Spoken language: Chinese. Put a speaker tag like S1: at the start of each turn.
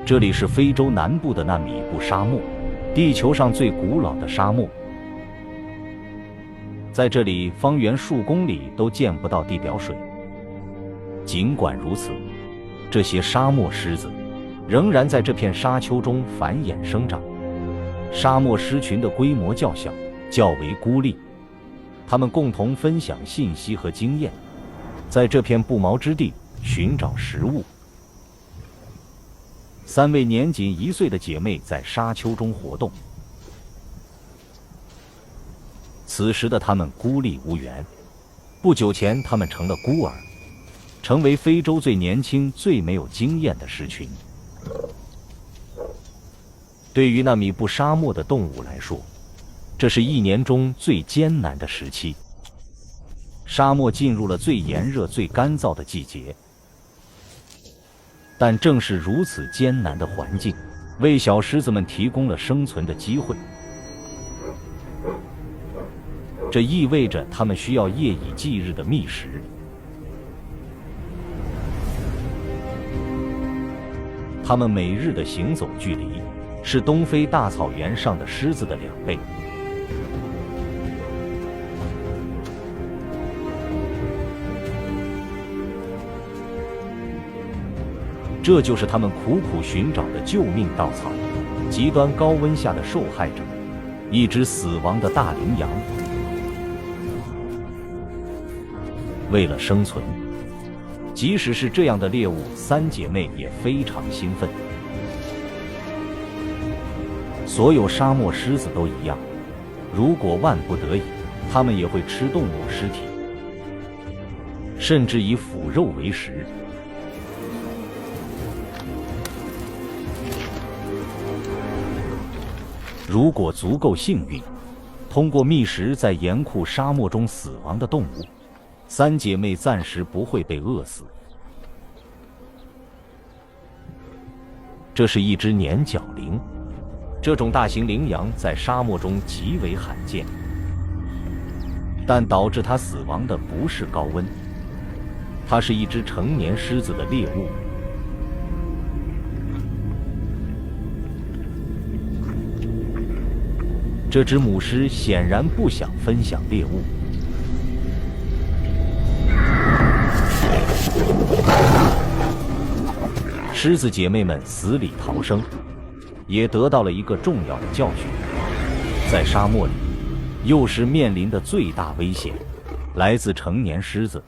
S1: 这里是非洲南部的纳米布沙漠，地球上最古老的沙漠。在这里，方圆数公里都见不到地表水。尽管如此，这些沙漠狮子仍然在这片沙丘中繁衍生长。沙漠狮群的规模较小，较为孤立，它们共同分享信息和经验，在这片不毛之地寻找食物。3位年仅1岁的姐妹在沙丘中活动。此时的她们孤立无援。不久前，她们成了孤儿，成为非洲最年轻、最没有经验的狮群。对于纳米布沙漠的动物来说，这是1年中最艰难的时期。沙漠进入了最炎热、最干燥的季节。但正是如此艰难的环境，为小狮子们提供了生存的机会。这意味着它们需要夜以继日的觅食。它们每日的行走距离是东非大草原上的狮子的2倍。这就是他们苦苦寻找的救命稻草，极端高温下的受害者，一只死亡的大羚羊。为了生存，即使是这样的猎物，3姐妹也非常兴奋。所有沙漠狮子都一样，如果万不得已，它们也会吃动物尸体，甚至以腐肉为食。如果足够幸运，通过觅食在严酷沙漠中死亡的动物，3姐妹暂时不会被饿死。这是一只年角羚，这种大型羚羊在沙漠中极为罕见，但导致它死亡的不是高温，它是一只成年狮子的猎物。这只母狮显然不想分享猎物。狮子姐妹们死里逃生，也得到了一个重要的教训：在沙漠里，幼狮面临的最大危险来自成年狮子。